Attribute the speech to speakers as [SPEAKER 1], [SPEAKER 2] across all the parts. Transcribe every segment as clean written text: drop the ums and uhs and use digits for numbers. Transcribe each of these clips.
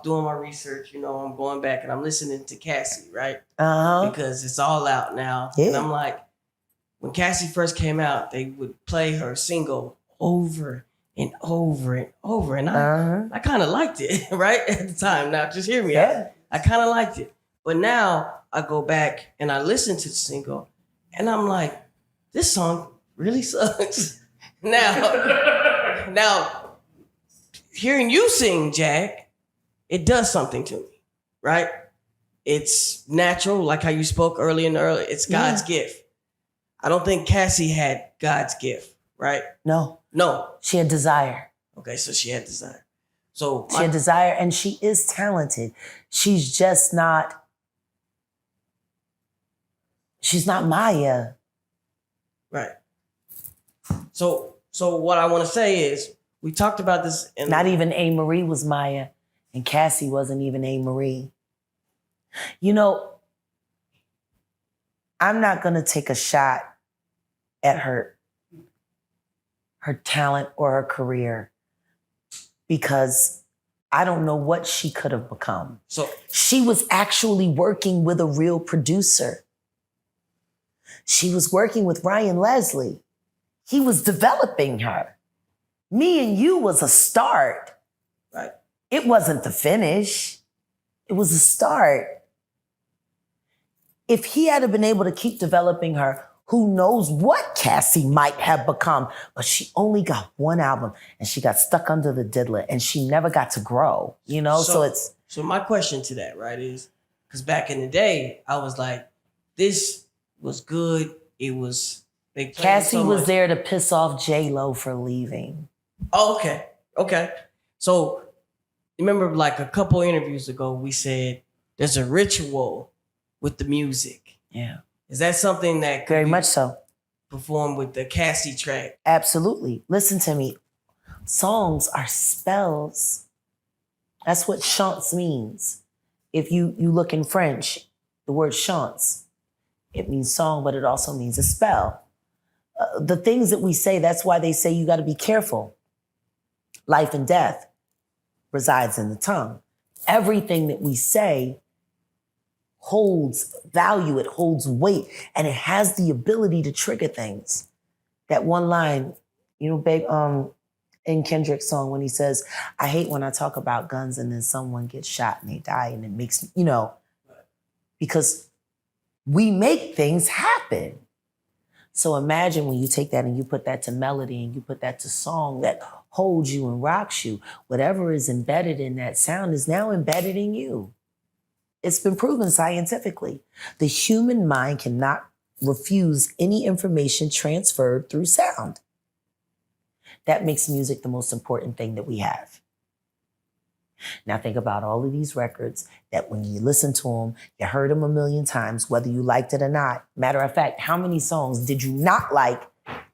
[SPEAKER 1] doing my research, I'm going back and I'm listening to Cassie, right?
[SPEAKER 2] Uh-huh.
[SPEAKER 1] Because it's all out now.
[SPEAKER 2] Yeah.
[SPEAKER 1] And I'm like, when Cassie first came out, they would play her single over and over and over. And I kind of liked it, right? At the time. Now, just hear me out. I kind of liked it. But now I go back and I listen to the single and I'm like, this song really sucks. Now, hearing you sing, Jack, it does something to me, right? It's natural, like how you spoke earlier. It's God's gift. I don't think Cassie had God's gift, right?
[SPEAKER 2] No. She had desire.
[SPEAKER 1] Okay, so she had desire. So
[SPEAKER 2] she had desire, and she is talented. She's just not. She's not Maya.
[SPEAKER 1] Right. So what I want to say is, we talked about this.
[SPEAKER 2] Not even A. Marie was Maya, and Cassie wasn't even A. Marie. I'm not going to take a shot at her talent or her career because I don't know what she could have become. So she was actually working with a real producer. She was working with Ryan Leslie. He was developing her. Me and You was a start.
[SPEAKER 1] Right.
[SPEAKER 2] It wasn't the finish. It was a start. If he had been able to keep developing her, who knows what Cassie might have become. But she only got one album and she got stuck under the diddler and she never got to grow,
[SPEAKER 1] So my question to that, right, is, because back in the day, I was like, this was good. It was...
[SPEAKER 2] Cassie was there to piss off J-Lo for leaving.
[SPEAKER 1] Oh, okay. So remember, like a couple interviews ago, we said there's a ritual with the music.
[SPEAKER 2] Yeah.
[SPEAKER 1] Is that something that could
[SPEAKER 2] very much so
[SPEAKER 1] performed with the Cassie track?
[SPEAKER 2] Absolutely. Listen to me. Songs are spells. That's what chants means. If you look in French, the word chants, it means song, but it also means a spell. The things that we say, that's why they say you got to be careful. Life and death resides in the tongue. Everything that we say holds value, it holds weight, and it has the ability to trigger things. That one line, babe, in Kendrick's song when he says, I hate when I talk about guns and then someone gets shot and they die and it makes, because we make things happen. So imagine when you take that and you put that to melody and you put that to song that holds you and rocks you, whatever is embedded in that sound is now embedded in you. It's been proven scientifically. The human mind cannot refuse any information transferred through sound. That makes music the most important thing that we have. Now think about all of these records that when you listen to them, you heard them a million times, whether you liked it or not. Matter of fact, how many songs did you not like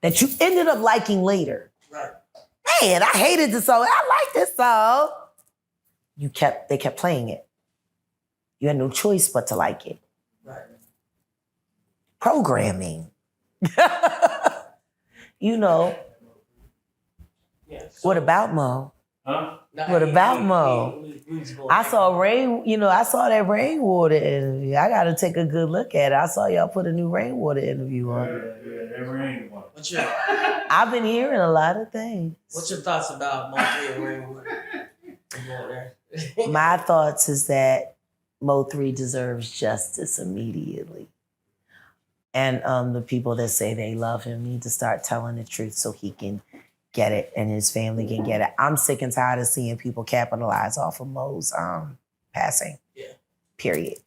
[SPEAKER 2] that you ended up liking later?
[SPEAKER 1] Right.
[SPEAKER 2] Man, I hated this song. I like this song. They kept playing it. You had no choice but to like it.
[SPEAKER 1] Right.
[SPEAKER 2] Programming. What about Mo?
[SPEAKER 3] Huh?
[SPEAKER 2] What about Mo? I saw that Rainwater interview. I got to take a good look at it. I saw y'all put a new Rainwater interview on.
[SPEAKER 3] Yeah, Rainwater.
[SPEAKER 2] I've been hearing a lot of things.
[SPEAKER 1] What's your thoughts about Mo3 and Rainwater?
[SPEAKER 2] My thoughts is that Mo3 deserves justice immediately. And the people that say they love him need to start telling the truth so he can get it and his family can get it. I'm sick and tired of seeing people capitalize off of Mo's passing.
[SPEAKER 1] Yeah.
[SPEAKER 2] Period.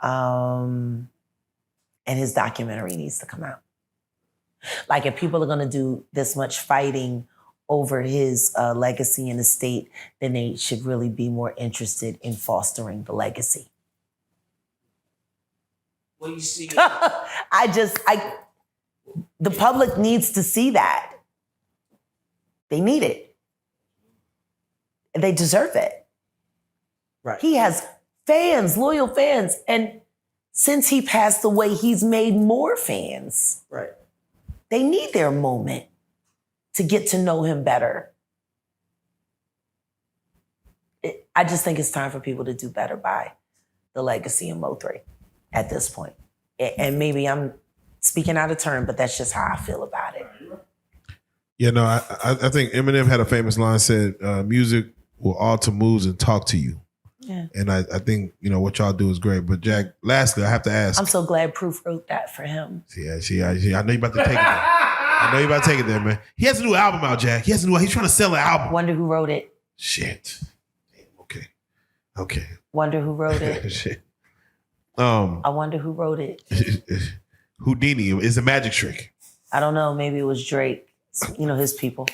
[SPEAKER 2] And his documentary needs to come out. Like, if people are gonna do this much fighting over his legacy and estate, then they should really be more interested in fostering the legacy.
[SPEAKER 1] What do you see?
[SPEAKER 2] The public needs to see that. They need it. They deserve it.
[SPEAKER 1] Right.
[SPEAKER 2] He has fans, loyal fans. And since he passed away, he's made more fans.
[SPEAKER 1] Right.
[SPEAKER 2] They need their moment to get to know him better. I just think it's time for people to do better by the legacy of Mo3 at this point. And maybe I'm speaking out of turn, but that's just how I feel about it.
[SPEAKER 3] Yeah, no, I think Eminem had a famous line said, music will alter moods and talk to you.
[SPEAKER 2] Yeah.
[SPEAKER 3] And I think, what y'all do is great. But Jack, lastly, I have to ask.
[SPEAKER 2] I'm so glad Proof wrote that for him.
[SPEAKER 3] See, I know you about to take it there. I know you about to take it there, man. He has a new album out, Jack. He's trying to sell an album.
[SPEAKER 2] Wonder who wrote it.
[SPEAKER 3] Shit. Okay.
[SPEAKER 2] Wonder who wrote it.
[SPEAKER 3] Shit.
[SPEAKER 2] I wonder who wrote it.
[SPEAKER 3] Houdini is a magic trick.
[SPEAKER 2] I don't know. Maybe it was Drake. His people.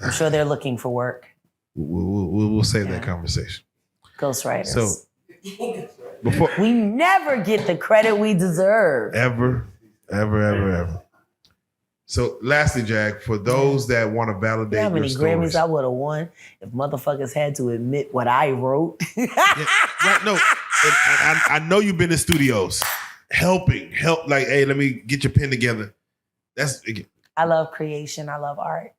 [SPEAKER 2] I'm sure they're looking for work.
[SPEAKER 3] We'll save that conversation.
[SPEAKER 2] Ghostwriters.
[SPEAKER 3] So before
[SPEAKER 2] we never get the credit we deserve.
[SPEAKER 3] Ever. So lastly, Jack, for those that want to validate
[SPEAKER 2] how many
[SPEAKER 3] your stories,
[SPEAKER 2] Grammys I would have won if motherfuckers had to admit what I wrote.
[SPEAKER 3] I know you've been in studios help. Like, hey, let me get your pen together.
[SPEAKER 2] I love creation. I love art,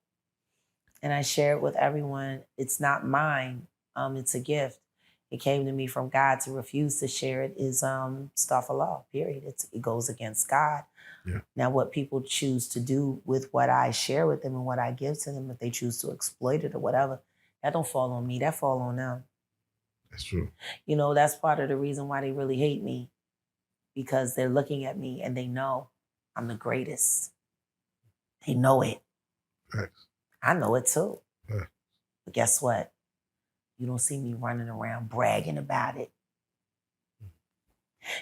[SPEAKER 2] and I share it with everyone. It's not mine. It's a gift. It came to me from God. To refuse to share it is astaghfirullah, period. It goes against God.
[SPEAKER 3] Yeah.
[SPEAKER 2] Now, what people choose to do with what I share with them and what I give to them, if they choose to exploit it or whatever, that don't fall on me. That fall on them.
[SPEAKER 3] That's true.
[SPEAKER 2] That's part of the reason why they really hate me, because they're looking at me and they know I'm the greatest. They know it.
[SPEAKER 3] Thanks.
[SPEAKER 2] I know it too.
[SPEAKER 3] Yeah.
[SPEAKER 2] But guess what? You don't see me running around bragging about it.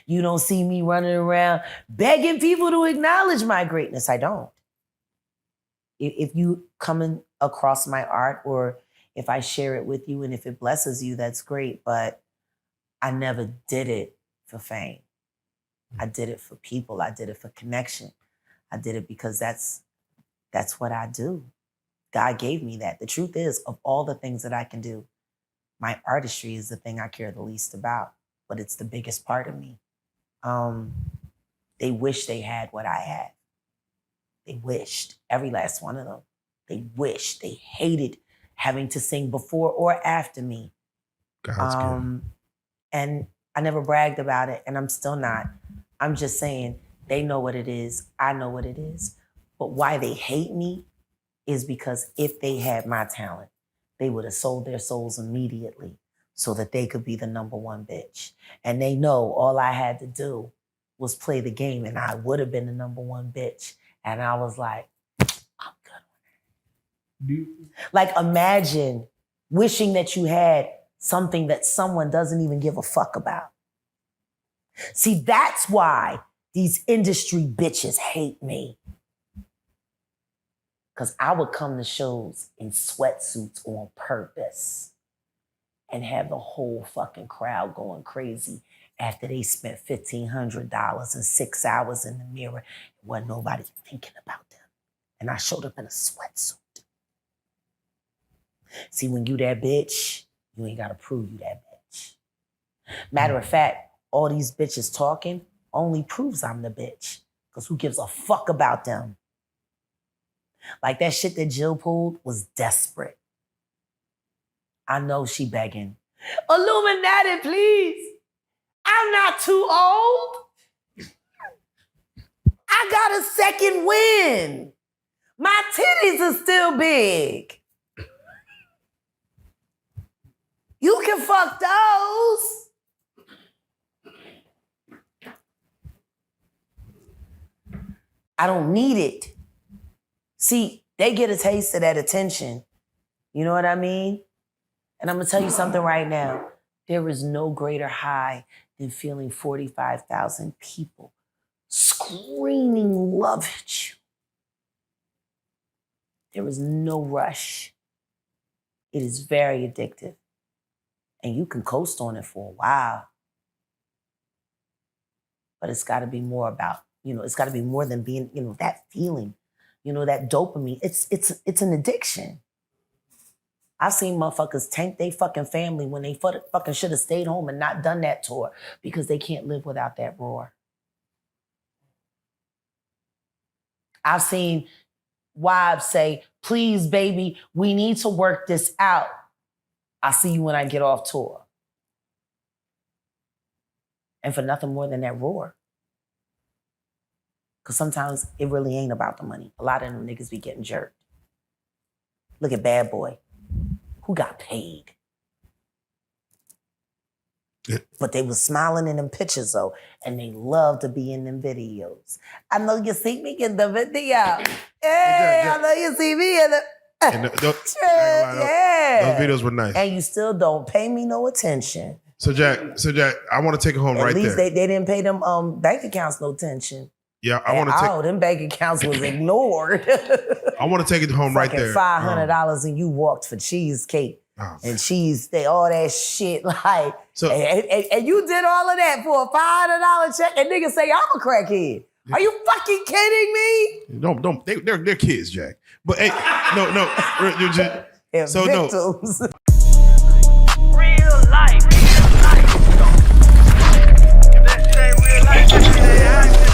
[SPEAKER 2] You don't see me running around begging people to acknowledge my greatness. I don't. If you come across my art, or if I share it with you and if it blesses you, that's great. But I never did it for fame. I did it for people. I did it for connection. I did it because that's what I do. God gave me that. The truth is, of all the things that I can do, my artistry is the thing I care the least about, but it's the biggest part of me. They wish they had what I had. They wished, every last one of them. They wished, they hated having to sing before or after me.
[SPEAKER 3] God's gift.
[SPEAKER 2] And I never bragged about it, and I'm still not. I'm just saying, they know what it is. I know what it is. But why they hate me is because if they had my talent, they would have sold their souls immediately so that they could be the number one bitch. And they know all I had to do was play the game and I would have been the number one bitch. And I was like, I'm good on that. Like, imagine wishing that you had something that someone doesn't even give a fuck about. See, that's why these industry bitches hate me. Because I would come to shows in sweatsuits on purpose and have the whole fucking crowd going crazy after they spent $1,500 and 6 hours in the mirror. Wasn't nobody thinking about them. And I showed up in a sweatsuit. See, when you that bitch, you ain't got to prove you that bitch. Matter of fact, all these bitches talking only proves I'm the bitch. Because who gives a fuck about them? Like, that shit that Jill pulled was desperate. I know she begging. Illuminati, please. I'm not too old. I got a second win. My titties are still big. You can fuck those. I don't need it. See, they get a taste of that attention. You know what I mean? And I'm gonna tell you something right now. There is no greater high than feeling 45,000 people screaming love at you. There is no rush. It is very addictive. And you can coast on it for a while. But it's gotta be more about, it's gotta be more than being, that feeling. That dopamine, it's an addiction. I've seen motherfuckers tank their fucking family when they fucking should have stayed home and not done that tour because they can't live without that roar. I've seen wives say, please, baby, we need to work this out. I'll see you when I get off tour. And for nothing more than that roar. Because sometimes it really ain't about the money. A lot of them niggas be getting jerked. Look at Bad Boy. Who got paid?
[SPEAKER 3] Yeah.
[SPEAKER 2] But they was smiling in them pictures though, and they love to be in them videos. I know you see me in the video. Hey, I know you see me in the...
[SPEAKER 3] And those videos were nice.
[SPEAKER 2] And you still don't pay me no attention.
[SPEAKER 3] So Jack, I want to take it home right there.
[SPEAKER 2] At least they didn't pay them bank accounts no attention.
[SPEAKER 3] Yeah, I want to take...
[SPEAKER 2] Oh, them bank accounts was ignored.
[SPEAKER 3] I want to take it home right there.
[SPEAKER 2] $500 and you walked for cheesecake. And cheese, all that shit, like, so, and you did all of that for a $500 check, and niggas say I'm a crackhead. Are you fucking kidding me?
[SPEAKER 3] Don't. They're kids, Jack. But hey, no. So
[SPEAKER 2] victims.
[SPEAKER 3] No.
[SPEAKER 4] Real life. If that ain't real life,